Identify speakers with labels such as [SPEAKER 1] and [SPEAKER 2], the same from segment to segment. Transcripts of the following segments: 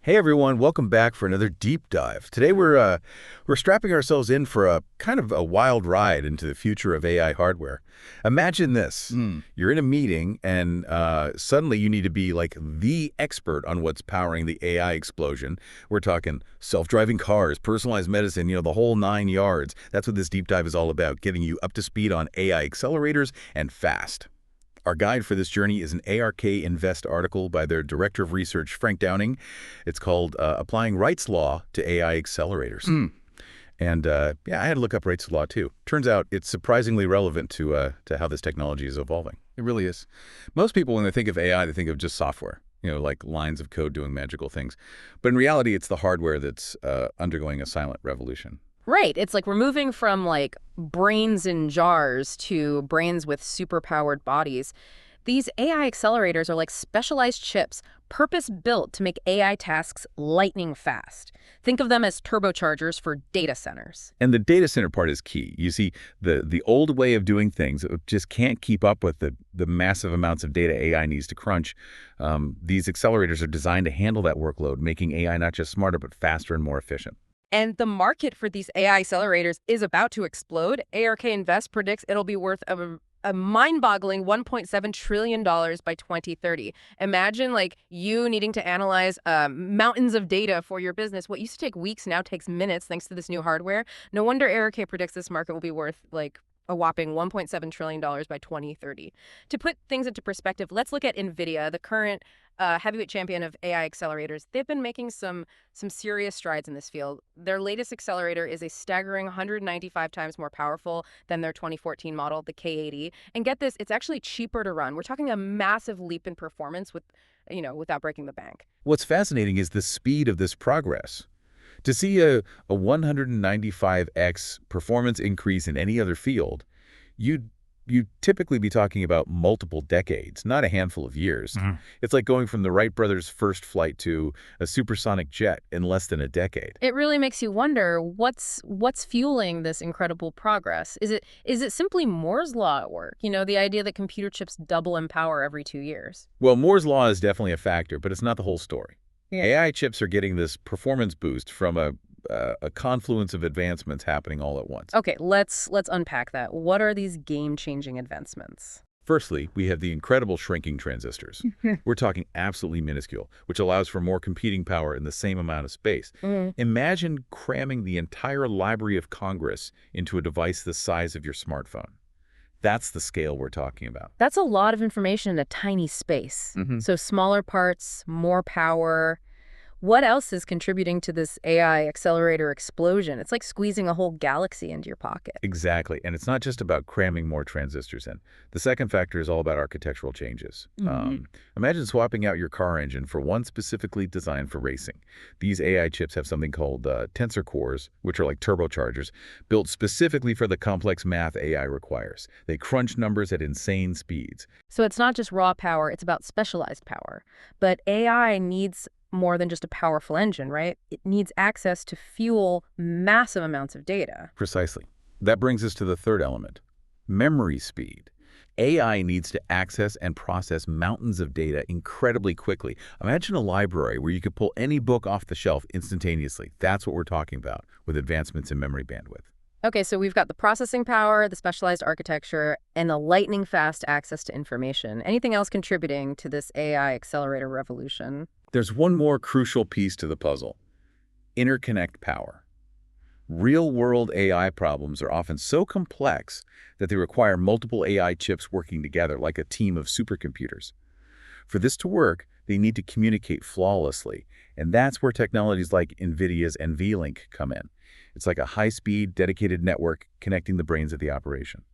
[SPEAKER 1] Hey everyone, welcome back for another deep dive. Today we're strapping ourselves in for a kind of a wild ride into the future of AI hardware. Imagine this.
[SPEAKER 2] Hmm.
[SPEAKER 1] You're in a meeting and suddenly you need to be like the expert on what's powering the AI explosion. We're talking self-driving cars, personalized medicine, the whole 9 yards. That's what this deep dive is all about, getting you up to speed on AI accelerators and fast. Our guide for this journey is an ARK Invest article by their Director of Research, Frank Downing. It's called Applying Wright's Law to AI Accelerators.
[SPEAKER 2] Hmm.
[SPEAKER 1] And yeah, I had to look up Wright's Law too. Turns out it's surprisingly relevant to how this technology is evolving.
[SPEAKER 2] It really is. Most people, when they think of AI, they think of just software, like lines of code doing magical things. But in reality, it's the hardware that's undergoing a silent revolution.
[SPEAKER 3] Right. It's like we're moving from like brains in jars to brains with superpowered bodies. These AI accelerators are like specialized chips purpose-built to make AI tasks lightning fast. Think of them as turbochargers for data centers.
[SPEAKER 1] And the data center part is key. You see, the old way of doing things just can't keep up with the massive amounts of data AI needs to crunch. These accelerators are designed to handle that workload, making AI not just smarter, but faster and more efficient.
[SPEAKER 3] And the market for these AI accelerators is about to explode. ARK Invest predicts it'll be worth a mind-boggling $1.7 trillion by 2030. Imagine like you needing to analyze mountains of data for your business. What used to take weeks now takes minutes thanks to this new hardware. No wonder ARK predicts this market will be worth like a whopping $1.7 trillion by 2030. To put things into perspective, let's look at NVIDIA, the current heavyweight champion of AI accelerators. They've been making some serious strides in this field. Their latest accelerator is a staggering 195 times more powerful than their 2014 model, the K80. And get this, it's actually cheaper to run. We're talking a massive leap in performance without breaking the bank.
[SPEAKER 1] What's fascinating is the speed of this progress. To see a 195x performance increase in any other field, you'd typically be talking about multiple decades, not a handful of years. It's like going from the Wright brothers' first flight to a supersonic jet in less than a decade.
[SPEAKER 3] It really makes you wonder what's fueling this incredible progress. Is it simply Moore's law at work? The idea that computer chips double in power every 2 years.
[SPEAKER 1] Well, Moore's law is definitely a factor, but it's not the whole story.
[SPEAKER 3] Yeah.
[SPEAKER 1] AI chips are getting this performance boost from a confluence of advancements happening all at once.
[SPEAKER 3] Okay, let's unpack that. What are these game-changing advancements?
[SPEAKER 1] Firstly, we have the incredible shrinking transistors. We're talking absolutely minuscule, which allows for more computing power in the same amount of space. Imagine cramming the entire Library of Congress into a device the size of your smartphone. That's the scale we're talking about.
[SPEAKER 3] That's a lot of information in a tiny space. So smaller parts, more power. What else is contributing to this AI accelerator explosion? It's like squeezing a whole galaxy into your pocket.
[SPEAKER 1] Exactly. And it's not just about cramming more transistors in. The second factor is all about architectural changes. Imagine swapping out your car engine for one specifically designed for racing. These AI chips have something called tensor cores, which are like turbochargers, built specifically for the complex math AI requires. They crunch numbers at insane speeds.
[SPEAKER 3] So it's not just raw power, it's about specialized power. But AI needs more than just a powerful engine, right? It needs access to fuel massive amounts of data.
[SPEAKER 1] Precisely. That brings us to the third element, memory speed. AI needs to access and process mountains of data incredibly quickly. Imagine a library where you could pull any book off the shelf instantaneously. That's what we're talking about with advancements in memory bandwidth.
[SPEAKER 3] Okay, so we've got the processing power, the specialized architecture, and the lightning-fast access to information. Anything else contributing to this AI accelerator revolution?
[SPEAKER 1] There's one more crucial piece to the puzzle, interconnect power. Real-world AI problems are often so complex that they require multiple AI chips working together like a team of supercomputers. For this to work, they need to communicate flawlessly, and that's where technologies like NVIDIA's NVLink come in. It's like a high-speed, dedicated network connecting the brains of the operation.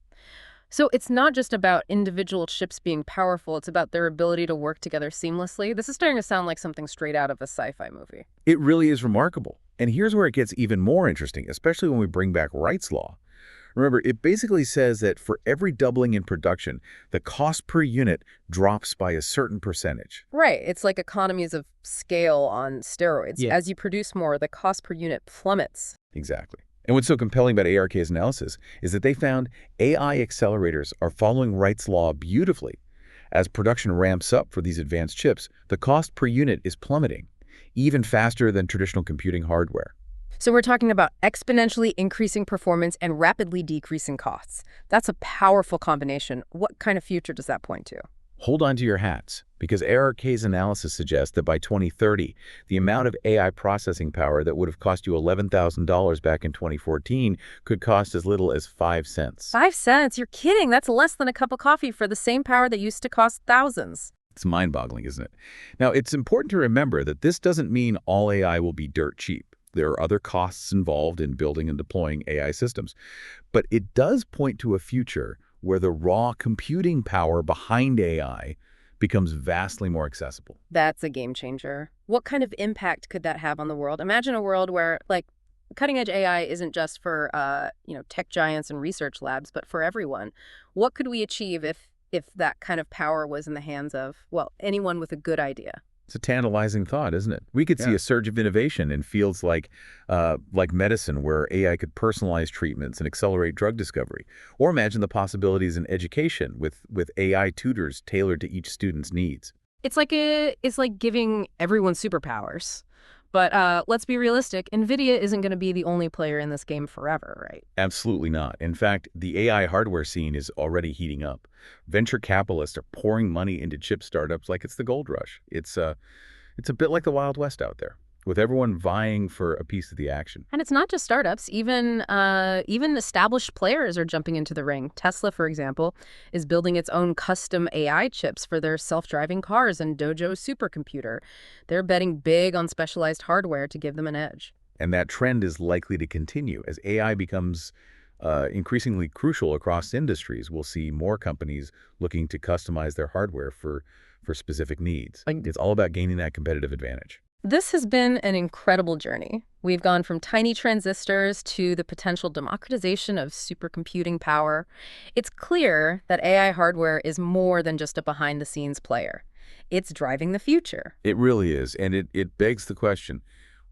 [SPEAKER 3] So it's not just about individual chips being powerful, it's about their ability to work together seamlessly. This is starting to sound like something straight out of a sci-fi movie.
[SPEAKER 1] It really is remarkable. And here's where it gets even more interesting, especially when we bring back Wright's law. Remember, it basically says that for every doubling in production, the cost per unit drops by a certain percentage.
[SPEAKER 3] Right. It's like economies of scale on steroids.
[SPEAKER 2] Yeah.
[SPEAKER 3] As you produce more, the cost per unit plummets.
[SPEAKER 1] Exactly. And what's so compelling about ARK's analysis is that they found AI accelerators are following Wright's law beautifully. As production ramps up for these advanced chips, the cost per unit is plummeting.
[SPEAKER 2] even faster than traditional computing hardware.
[SPEAKER 3] So we're talking about exponentially increasing performance and rapidly decreasing costs. That's a powerful combination. What kind of future does that point to?
[SPEAKER 2] Hold on to your hats, because ARK's analysis suggests that by 2030, the amount of AI processing power that would have cost you $11,000 back in 2014 could cost as little as 5 cents.
[SPEAKER 3] 5 cents? You're kidding. That's less than a cup of coffee for the same power that used to cost thousands.
[SPEAKER 2] It's mind-boggling, isn't it? Now, it's important to remember that this doesn't mean all AI will be dirt cheap. There are other costs involved in building and deploying AI systems. But it does point to a future where the raw computing power behind AI becomes vastly more accessible.
[SPEAKER 3] That's a game changer. What kind of impact could that have on the world? Imagine a world where, like, cutting edge AI isn't just for, tech giants and research labs, but for everyone. What could we achieve if that kind of power was in the hands of, well, anyone with a good idea?
[SPEAKER 2] It's a tantalizing thought, isn't it? We could see a surge of innovation in fields like medicine, where AI could personalize treatments and accelerate drug discovery. Or imagine the possibilities in education with AI tutors tailored to each student's needs.
[SPEAKER 3] It's like giving everyone superpowers. But let's be realistic. NVIDIA isn't going to be the only player in this game forever, right?
[SPEAKER 2] Absolutely not. In fact, the AI hardware scene is already heating up. Venture capitalists are pouring money into chip startups like it's the gold rush. It's a bit like the Wild West out there, with everyone vying for a piece of the action.
[SPEAKER 3] And it's not just startups. Even established players are jumping into the ring. Tesla, for example, is building its own custom AI chips for their self-driving cars and Dojo supercomputer. They're betting big on specialized hardware to give them an edge.
[SPEAKER 2] And that trend is likely to continue as AI becomes increasingly crucial across industries. We'll see more companies looking to customize their hardware for specific needs. It's all about gaining that competitive advantage.
[SPEAKER 3] This has been an incredible journey. We've gone from tiny transistors to the potential democratization of supercomputing power. It's clear that AI hardware is more than just a behind-the-scenes player. It's driving the future.
[SPEAKER 2] It really is. And it begs the question,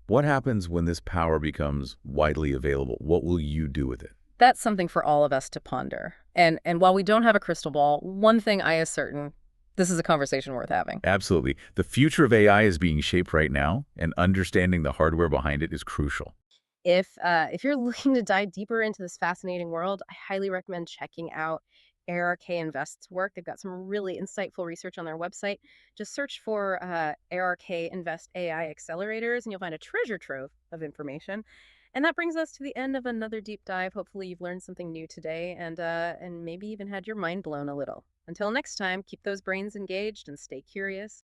[SPEAKER 2] what happens when this power becomes widely available? What will you do with it?
[SPEAKER 3] That's something for all of us to ponder. And while we don't have a crystal ball, one thing I is certain, this is a conversation worth having.
[SPEAKER 2] Absolutely. The future of AI is being shaped right now, and understanding the hardware behind it is crucial.
[SPEAKER 3] If you're looking to dive deeper into this fascinating world, I highly recommend checking out ARK Invest's work. They've got some really insightful research on their website. Just search for ARK Invest AI Accelerators, and you'll find a treasure trove of information. And that brings us to the end of another deep dive. Hopefully, you've learned something new today, and maybe even had your mind blown a little. Until next time, keep those brains engaged and stay curious.